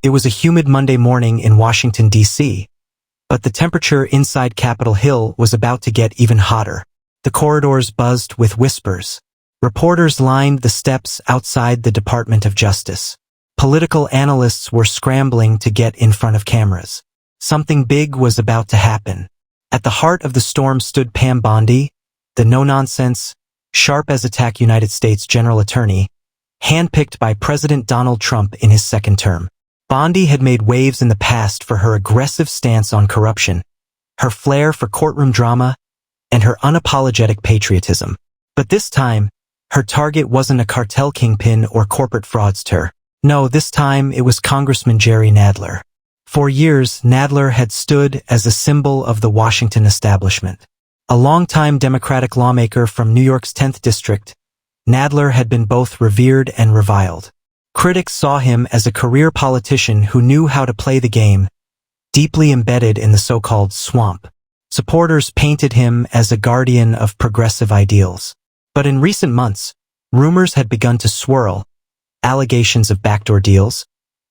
It was a humid Monday morning in Washington, D.C., but the temperature inside Capitol Hill was about to get even hotter. The corridors buzzed with whispers. Reporters lined the steps outside the Department of Justice. Political analysts were scrambling to get in front of cameras. Something big was about to happen. At the heart of the storm stood Pam Bondi, the no-nonsense, sharp-as-a-tack United States General Attorney, handpicked by President Donald Trump in his second term. Bondi had made waves in the past for her aggressive stance on corruption, her flair for courtroom drama, and her unapologetic patriotism. But this time, her target wasn't a cartel kingpin or corporate fraudster. No, this time it was Congressman Jerry Nadler. For years, Nadler had stood as a symbol of the Washington establishment. A longtime Democratic lawmaker from New York's 10th District, Nadler had been both revered and reviled. Critics saw him as a career politician who knew how to play the game, deeply embedded in the so-called swamp. Supporters painted him as a guardian of progressive ideals. But in recent months, rumors had begun to swirl, allegations of backdoor deals,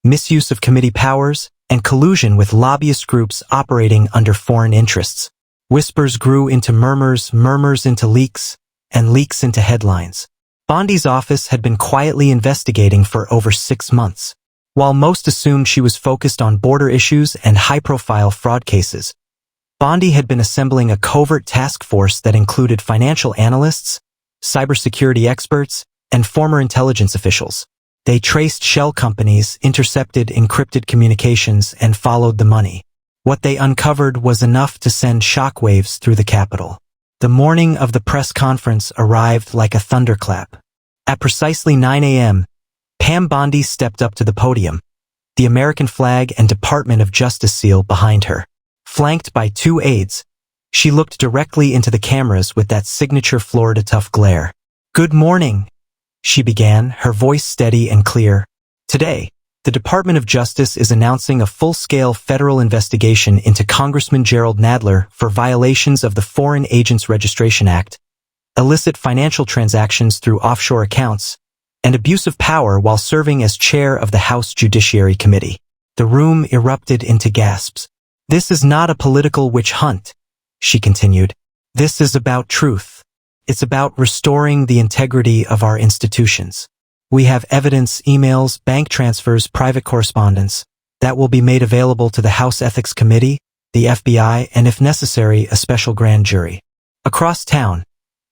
misuse of committee powers, and collusion with lobbyist groups operating under foreign interests. Whispers grew into murmurs, murmurs into leaks, and leaks into headlines. Bondi's office had been quietly investigating for over 6 months. While most assumed she was focused on border issues and high-profile fraud cases, Bondi had been assembling a covert task force that included financial analysts, cybersecurity experts, and former intelligence officials. They traced shell companies, intercepted encrypted communications, and followed the money. What they uncovered was enough to send shockwaves through the Capitol. The morning of the press conference arrived like a thunderclap. At precisely 9 a.m., Pam Bondi stepped up to the podium, the American flag and Department of Justice seal behind her. Flanked by 2 aides, she looked directly into the cameras with that signature Florida-tough glare. "Good morning," she began, her voice steady and clear. "Today, the Department of Justice is announcing a full-scale federal investigation into Congressman Gerald Nadler for violations of the Foreign Agents Registration Act, illicit financial transactions through offshore accounts, and abuse of power while serving as chair of the House Judiciary Committee." The room erupted into gasps. "This is not a political witch hunt," she continued. "This is about truth. It's about restoring the integrity of our institutions. We have evidence, emails, bank transfers, private correspondence, that will be made available to the House Ethics Committee, the FBI, and if necessary, a special grand jury." Across town,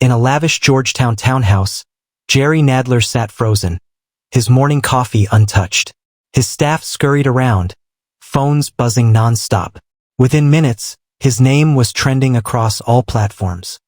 in a lavish Georgetown townhouse, Jerry Nadler sat frozen, his morning coffee untouched. His staff scurried around, phones buzzing nonstop. Within minutes, his name was trending across all platforms.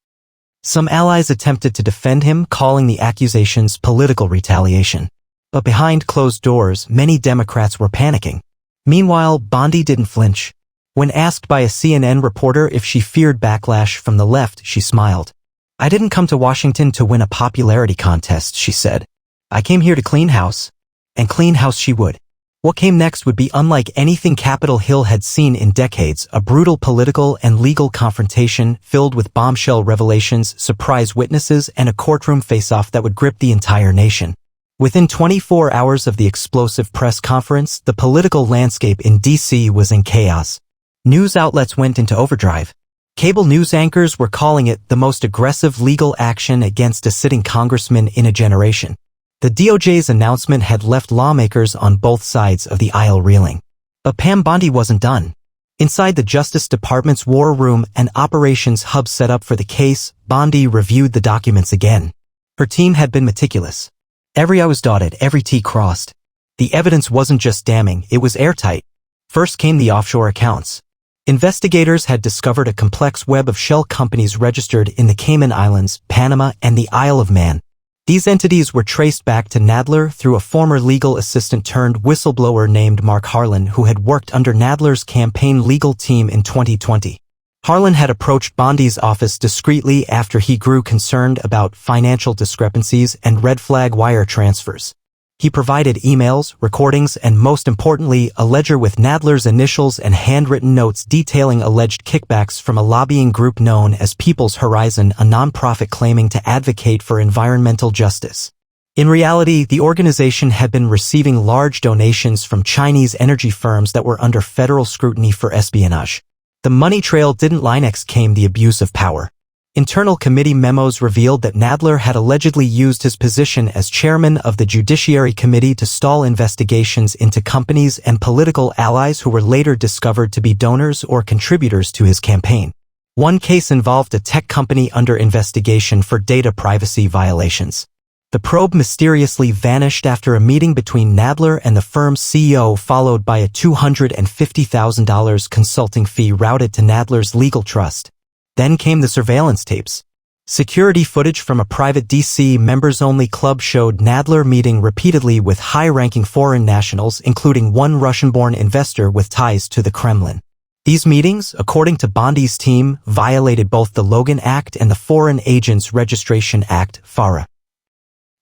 Some allies attempted to defend him, calling the accusations political retaliation. But behind closed doors, many Democrats were panicking. Meanwhile, Bondi didn't flinch. When asked by a CNN reporter if she feared backlash from the left, she smiled. "I didn't come to Washington to win a popularity contest," she said. "I came here to clean house." And clean house she would. What came next would be unlike anything Capitol Hill had seen in decades, a brutal political and legal confrontation filled with bombshell revelations, surprise witnesses, and a courtroom face-off that would grip the entire nation. Within 24 hours of the explosive press conference, the political landscape in D.C. was in chaos. News outlets went into overdrive. Cable news anchors were calling it the most aggressive legal action against a sitting congressman in a generation. The DOJ's announcement had left lawmakers on both sides of the aisle reeling. But Pam Bondi wasn't done. Inside the Justice Department's war room, an operations hub set up for the case, Bondi reviewed the documents again. Her team had been meticulous. Every I was dotted, every T crossed. The evidence wasn't just damning, it was airtight. First came the offshore accounts. Investigators had discovered a complex web of shell companies registered in the Cayman Islands, Panama, and the Isle of Man. These entities were traced back to Nadler through a former legal assistant turned whistleblower named Mark Harlan, who had worked under Nadler's campaign legal team in 2020. Harlan had approached Bondi's office discreetly after he grew concerned about financial discrepancies and red flag wire transfers. He provided emails, recordings, and most importantly, a ledger with Nadler's initials and handwritten notes detailing alleged kickbacks from a lobbying group known as People's Horizon, a nonprofit claiming to advocate for environmental justice. In reality, the organization had been receiving large donations from Chinese energy firms that were under federal scrutiny for espionage. The money trail didn't lie. Next came the abuse of power. Internal committee memos revealed that Nadler had allegedly used his position as chairman of the Judiciary Committee to stall investigations into companies and political allies who were later discovered to be donors or contributors to his campaign. One case involved a tech company under investigation for data privacy violations. The probe mysteriously vanished after a meeting between Nadler and the firm's CEO, followed by a $250,000 consulting fee routed to Nadler's legal trust. Then came the surveillance tapes. Security footage from a private DC members-only club showed Nadler meeting repeatedly with high-ranking foreign nationals, including one Russian-born investor with ties to the Kremlin. These meetings, according to Bondi's team, violated both the Logan Act and the Foreign Agents Registration Act, FARA.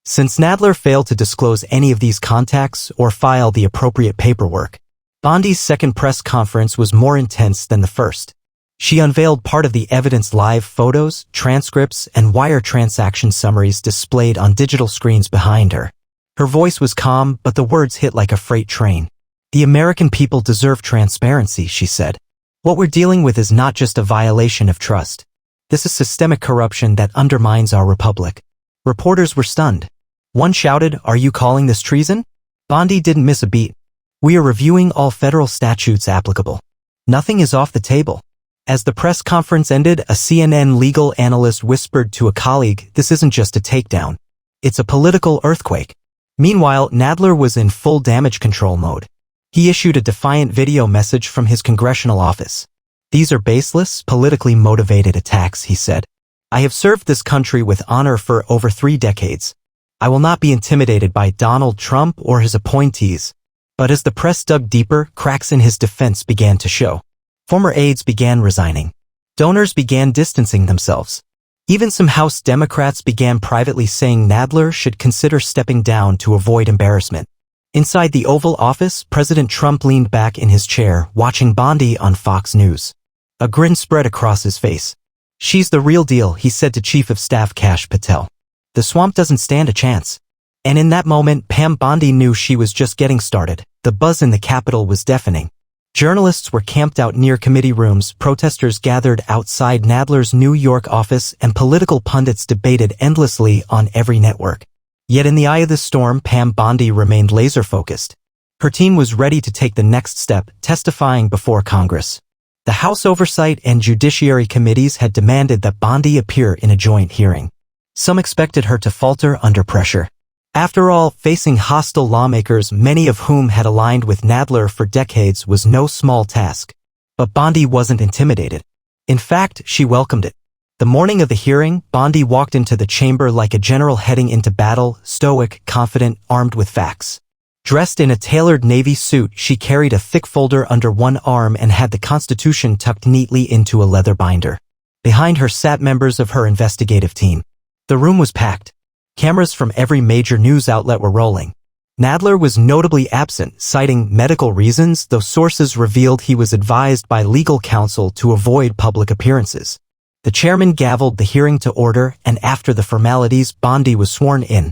Since Nadler failed to disclose any of these contacts or file the appropriate paperwork, Bondi's second press conference was more intense than the first. She unveiled part of the evidence: live photos, transcripts, and wire transaction summaries displayed on digital screens behind her. Her voice was calm, but the words hit like a freight train. "The American people deserve transparency," she said. "What we're dealing with is not just a violation of trust. This is systemic corruption that undermines our republic." Reporters were stunned. One shouted, "Are you calling this treason?" Bondi didn't miss a beat. "We are reviewing all federal statutes applicable. Nothing is off the table." As the press conference ended, a CNN legal analyst whispered to a colleague, "This isn't just a takedown. It's a political earthquake." Meanwhile, Nadler was in full damage control mode. He issued a defiant video message from his congressional office. "These are baseless, politically motivated attacks," he said. "I have served this country with honor for over 3 decades. I will not be intimidated by Donald Trump or his appointees." But as the press dug deeper, cracks in his defense began to show. Former aides began resigning. Donors began distancing themselves. Even some House Democrats began privately saying Nadler should consider stepping down to avoid embarrassment. Inside the Oval Office, President Trump leaned back in his chair, watching Bondi on Fox News. A grin spread across his face. "She's the real deal," he said to Chief of Staff Kash Patel. "The swamp doesn't stand a chance." And in that moment, Pam Bondi knew she was just getting started. The buzz in the Capitol was deafening. Journalists were camped out near committee rooms, protesters gathered outside Nadler's New York office, and political pundits debated endlessly on every network. Yet in the eye of the storm, Pam Bondi remained laser-focused. Her team was ready to take the next step, testifying before Congress. The House Oversight and Judiciary Committees had demanded that Bondi appear in a joint hearing. Some expected her to falter under pressure. After all, facing hostile lawmakers, many of whom had aligned with Nadler for decades, was no small task. But Bondi wasn't intimidated. In fact, she welcomed it. The morning of the hearing, Bondi walked into the chamber like a general heading into battle, stoic, confident, armed with facts. Dressed in a tailored navy suit, she carried a thick folder under one arm and had the Constitution tucked neatly into a leather binder. Behind her sat members of her investigative team. The room was packed. Cameras from every major news outlet were rolling. Nadler was notably absent, citing medical reasons, though sources revealed he was advised by legal counsel to avoid public appearances. The chairman gavelled the hearing to order, and after the formalities, Bondi was sworn in.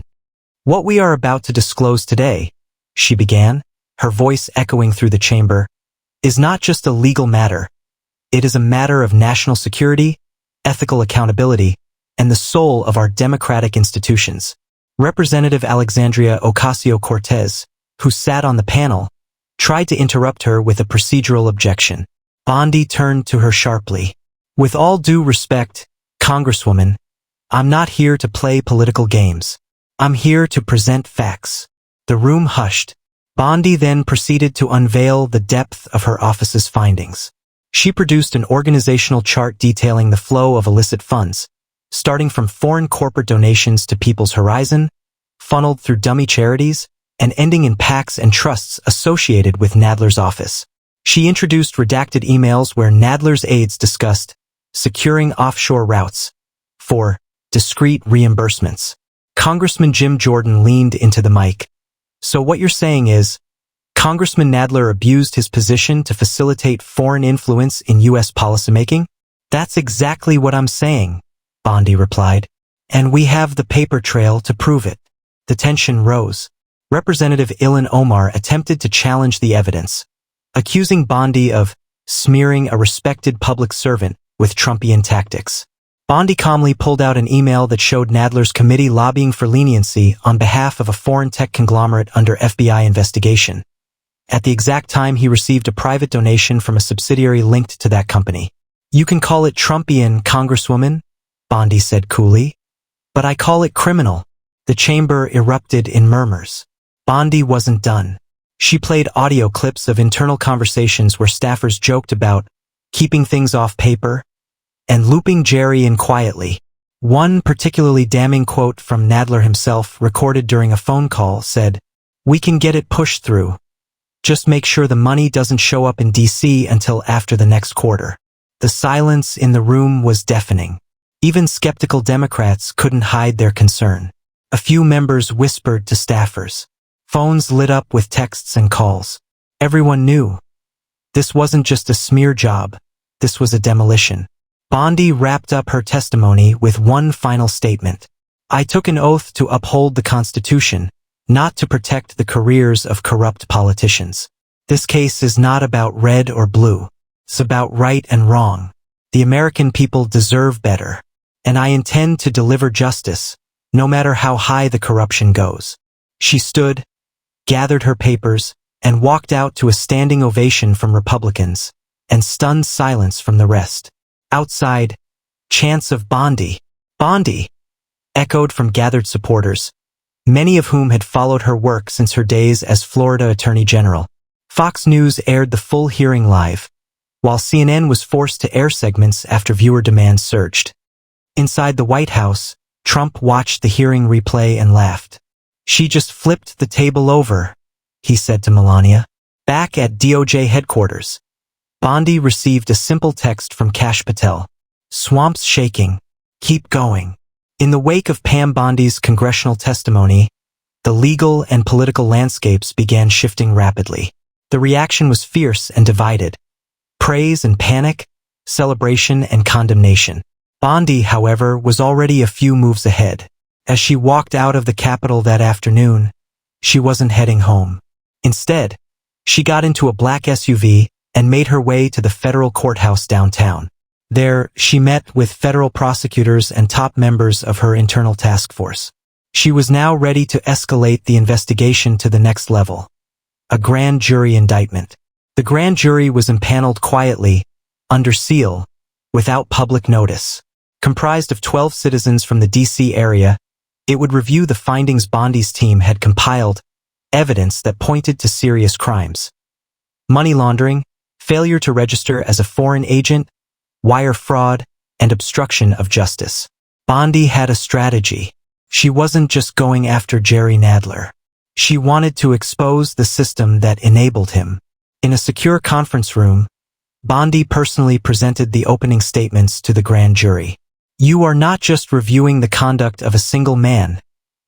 "What we are about to disclose today," she began, her voice echoing through the chamber, "is not just a legal matter. It is a matter of national security, ethical accountability, and the soul of our democratic institutions." Representative Alexandria Ocasio-Cortez, who sat on the panel, tried to interrupt her with a procedural objection. Bondi turned to her sharply. "With all due respect, Congresswoman, I'm not here to play political games. I'm here to present facts." The room hushed. Bondi then proceeded to unveil the depth of her office's findings. She produced an organizational chart detailing the flow of illicit funds, starting from foreign corporate donations to People's Horizon, funneled through dummy charities, and ending in PACs and trusts associated with Nadler's office. She introduced redacted emails where Nadler's aides discussed securing offshore routes for discrete reimbursements. Congressman Jim Jordan leaned into the mic. "So what you're saying is, Congressman Nadler abused his position to facilitate foreign influence in U.S. policymaking?" "That's exactly what I'm saying," Bondi replied. "And we have the paper trail to prove it." The tension rose. Representative Ilhan Omar attempted to challenge the evidence, accusing Bondi of smearing a respected public servant with Trumpian tactics. Bondi calmly pulled out an email that showed Nadler's committee lobbying for leniency on behalf of a foreign tech conglomerate under FBI investigation. At the exact time he received a private donation from a subsidiary linked to that company. "You can call it Trumpian, Congresswoman," Bondi said coolly. "But I call it criminal." The chamber erupted in murmurs. Bondi wasn't done. She played audio clips of internal conversations where staffers joked about keeping things off paper and looping Jerry in quietly. One particularly damning quote from Nadler himself, recorded during a phone call, said, "We can get it pushed through. Just make sure the money doesn't show up in D.C. until after the next quarter." The silence in the room was deafening. Even skeptical Democrats couldn't hide their concern. A few members whispered to staffers. Phones lit up with texts and calls. Everyone knew. This wasn't just a smear job. This was a demolition. Bondi wrapped up her testimony with one final statement. "I took an oath to uphold the Constitution, not to protect the careers of corrupt politicians. This case is not about red or blue. It's about right and wrong. The American people deserve better. And I intend to deliver justice, no matter how high the corruption goes." She stood, gathered her papers, and walked out to a standing ovation from Republicans, and stunned silence from the rest. Outside, chants of "Bondi, Bondi," echoed from gathered supporters, many of whom had followed her work since her days as Florida Attorney General. Fox News aired the full hearing live, while CNN was forced to air segments after viewer demand surged. Inside the White House, Trump watched the hearing replay and laughed. "She just flipped the table over," he said to Melania. Back at DOJ headquarters, Bondi received a simple text from Kash Patel. "Swamps shaking. Keep going." In the wake of Pam Bondi's congressional testimony, the legal and political landscapes began shifting rapidly. The reaction was fierce and divided. Praise and panic, celebration and condemnation. Bondi, however, was already a few moves ahead. As she walked out of the Capitol that afternoon, she wasn't heading home. Instead, she got into a black SUV and made her way to the federal courthouse downtown. There, she met with federal prosecutors and top members of her internal task force. She was now ready to escalate the investigation to the next level. A grand jury indictment. The grand jury was impaneled quietly, under seal, without public notice. Comprised of 12 citizens from the D.C. area, it would review the findings Bondi's team had compiled, evidence that pointed to serious crimes. Money laundering, failure to register as a foreign agent, wire fraud, and obstruction of justice. Bondi had a strategy. She wasn't just going after Jerry Nadler. She wanted to expose the system that enabled him. In a secure conference room, Bondi personally presented the opening statements to the grand jury. "You are not just reviewing the conduct of a single man,"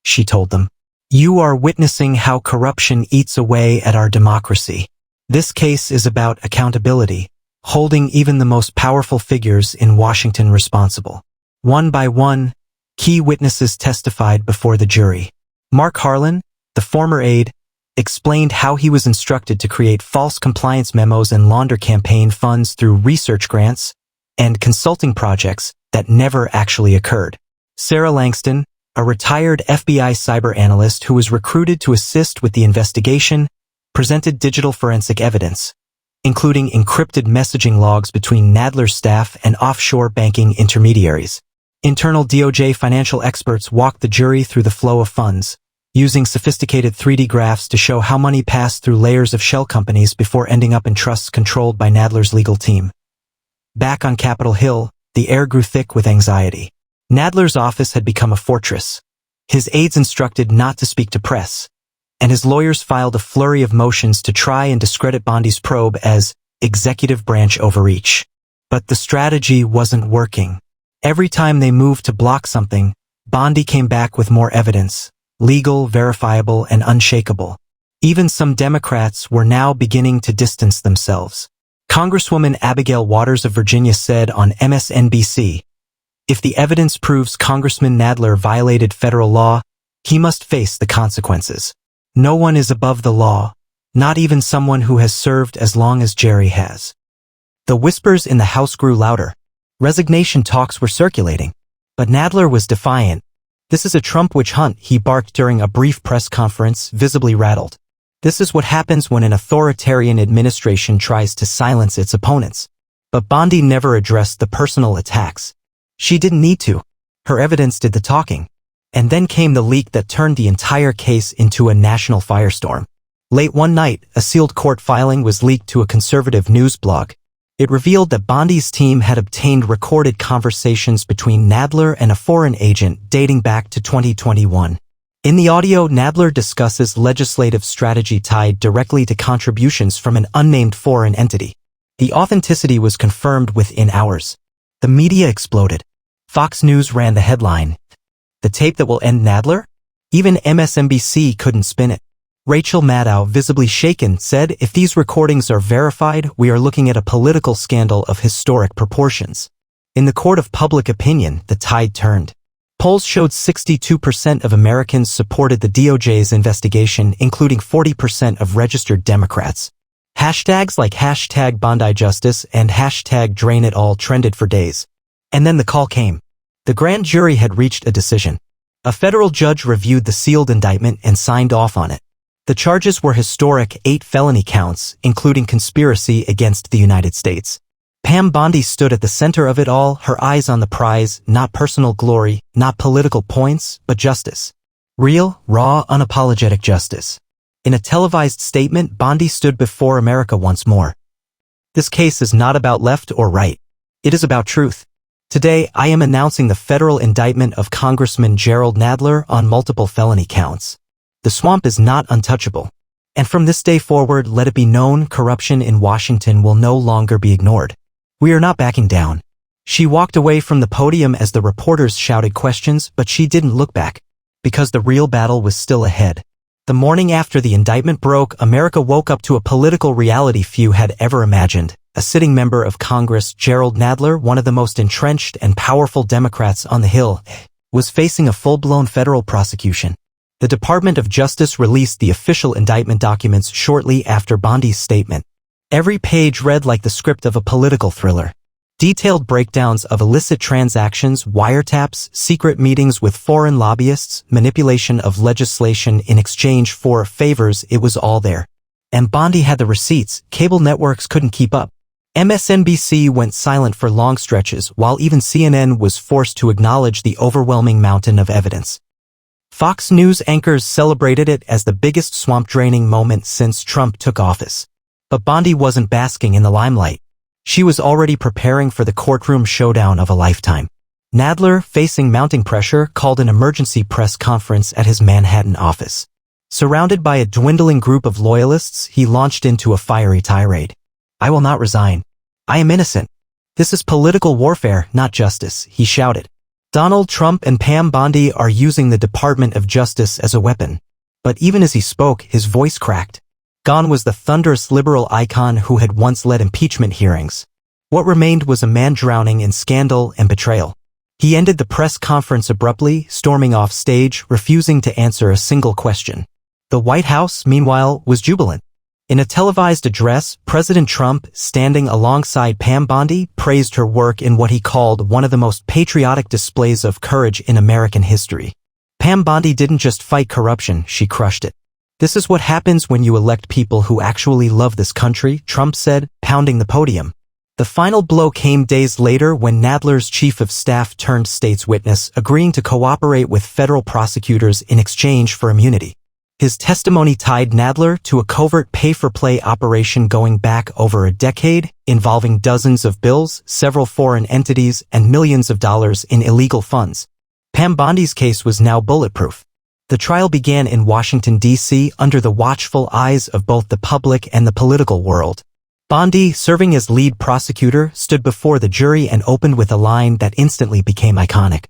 she told them. "You are witnessing how corruption eats away at our democracy. This case is about accountability, holding even the most powerful figures in Washington responsible." One by one, key witnesses testified before the jury. Mark Harlan, the former aide, explained how he was instructed to create false compliance memos and launder campaign funds through research grants and consulting projects that never actually occurred. Sarah Langston, a retired FBI cyber analyst who was recruited to assist with the investigation, presented digital forensic evidence, including encrypted messaging logs between Nadler's staff and offshore banking intermediaries. Internal DOJ financial experts walked the jury through the flow of funds, using sophisticated 3D graphs to show how money passed through layers of shell companies before ending up in trusts controlled by Nadler's legal team. Back on Capitol Hill, the air grew thick with anxiety. Nadler's office had become a fortress. His aides instructed not to speak to press, and his lawyers filed a flurry of motions to try and discredit Bondi's probe as executive branch overreach. But the strategy wasn't working. Every time they moved to block something, Bondi came back with more evidence, legal, verifiable, and unshakable. Even some Democrats were now beginning to distance themselves. Congresswoman Abigail Waters of Virginia said on MSNBC, "If the evidence proves Congressman Nadler violated federal law, He must face the consequences. No one is above the law, not even someone who has served as long as Jerry has. The whispers in the house grew louder. Resignation talks were circulating. But Nadler was defiant. "This is a Trump witch hunt," he barked during a brief press conference, visibly rattled. This is what happens when an authoritarian administration tries to silence its opponents. But Bondi never addressed the personal attacks. She didn't need to. Her evidence did the talking. And then came the leak that turned the entire case into a national firestorm. Late one night, a sealed court filing was leaked to a conservative news blog. It revealed that Bondi's team had obtained recorded conversations between Nadler and a foreign agent dating back to 2021. In the audio, Nadler discusses legislative strategy tied directly to contributions from an unnamed foreign entity. The authenticity was confirmed within hours. The media exploded. Fox News ran the headline, "The tape that will end Nadler?" Even MSNBC couldn't spin it. Rachel Maddow, visibly shaken, said, "If these recordings are verified, we are looking at a political scandal of historic proportions." In the court of public opinion, the tide turned. Polls showed 62% of Americans supported the DOJ's investigation, including 40% of registered Democrats. Hashtags like #BondiJustice and #DrainItAll trended for days. And then the call came. The grand jury had reached a decision. A federal judge reviewed the sealed indictment and signed off on it. The charges were historic 8 felony counts, including conspiracy against the United States. Pam Bondi stood at the center of it all, her eyes on the prize, not personal glory, not political points, but justice. Real, raw, unapologetic justice. In a televised statement, Bondi stood before America once more. "This case is not about left or right. It is about truth. Today, I am announcing the federal indictment of Congressman Jerrold Nadler on multiple felony counts. The swamp is not untouchable. And from this day forward, let it be known, corruption in Washington will no longer be ignored. We are not backing down." She walked away from the podium as the reporters shouted questions, but she didn't look back. Because the real battle was still ahead. The morning after the indictment broke, America woke up to a political reality few had ever imagined. A sitting member of Congress, Jerrold Nadler, one of the most entrenched and powerful Democrats on the Hill, was facing a full-blown federal prosecution. The Department of Justice released the official indictment documents shortly after Bondi's statement. Every page read like the script of a political thriller. Detailed breakdowns of illicit transactions, wiretaps, secret meetings with foreign lobbyists, manipulation of legislation in exchange for favors, it was all there. And Bondi had the receipts. Cable networks couldn't keep up. MSNBC went silent for long stretches, while even CNN was forced to acknowledge the overwhelming mountain of evidence. Fox News anchors celebrated it as the biggest swamp-draining moment since Trump took office. But Bondi wasn't basking in the limelight. She was already preparing for the courtroom showdown of a lifetime. Nadler, facing mounting pressure, called an emergency press conference at his Manhattan office. Surrounded by a dwindling group of loyalists, he launched into a fiery tirade. "I will not resign. I am innocent. This is political warfare, not justice," he shouted. Donald Trump and Pam Bondi are using the Department of Justice as a weapon. But even as he spoke, his voice cracked. Gone was the thunderous liberal icon who had once led impeachment hearings. What remained was a man drowning in scandal and betrayal. He ended the press conference abruptly, storming off stage, refusing to answer a single question. The White House, meanwhile, was jubilant. In a televised address, President Trump, standing alongside Pam Bondi, praised her work in what he called one of the most patriotic displays of courage in American history. Pam Bondi didn't just fight corruption, she crushed it. "This is what happens when you elect people who actually love this country," Trump said, pounding the podium. The final blow came days later when Nadler's chief of staff turned state's witness, agreeing to cooperate with federal prosecutors in exchange for immunity. His testimony tied Nadler to a covert pay-for-play operation going back over a decade, involving dozens of bills, several foreign entities, and millions of dollars in illegal funds. Pam Bondi's case was now bulletproof. The trial began in Washington, D.C., under the watchful eyes of both the public and the political world. Bondi, serving as lead prosecutor, stood before the jury and opened with a line that instantly became iconic.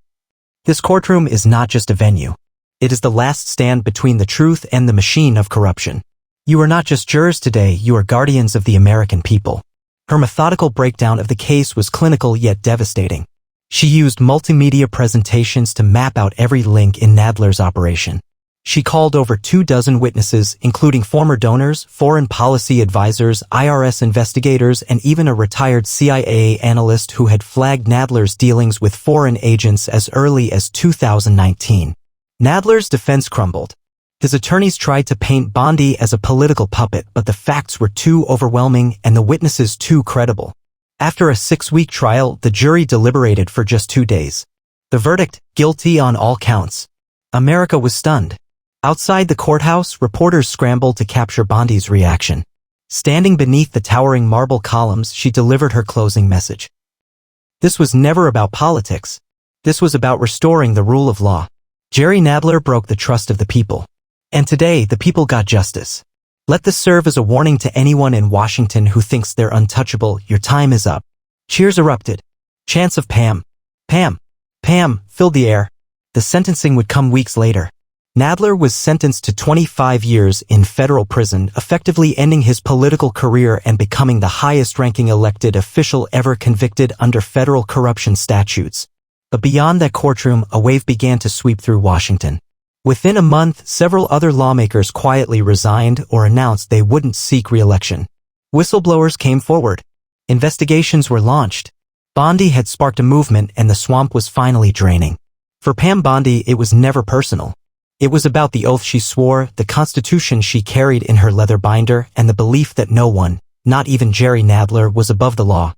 "This courtroom is not just a venue. It is the last stand between the truth and the machine of corruption. You are not just jurors today, you are guardians of the American people." Her methodical breakdown of the case was clinical yet devastating. She used multimedia presentations to map out every link in Nadler's operation. She called over 24 witnesses, including former donors, foreign policy advisors, IRS investigators, and even a retired CIA analyst who had flagged Nadler's dealings with foreign agents as early as 2019. Nadler's defense crumbled. His attorneys tried to paint Bondi as a political puppet, but the facts were too overwhelming and the witnesses too credible. After a 6-week trial, the jury deliberated for just 2 days. The verdict, guilty on all counts. America was stunned. Outside the courthouse, reporters scrambled to capture Bondi's reaction. Standing beneath the towering marble columns, she delivered her closing message. This was never about politics. This was about restoring the rule of law. Jerry Nadler broke the trust of the people. And today, the people got justice. Let this serve as a warning to anyone in Washington who thinks they're untouchable. Your time is up. Cheers erupted. Chants of Pam. Pam. Pam filled the air. The sentencing would come weeks later. Nadler was sentenced to 25 years in federal prison, effectively ending his political career and becoming the highest-ranking elected official ever convicted under federal corruption statutes. But beyond that courtroom, a wave began to sweep through Washington. Within a month, several other lawmakers quietly resigned or announced they wouldn't seek re-election. Whistleblowers came forward. Investigations were launched. Bondi had sparked a movement and the swamp was finally draining. For Pam Bondi, it was never personal. It was about the oath she swore, the Constitution she carried in her leather binder, and the belief that no one, not even Jerry Nadler, was above the law.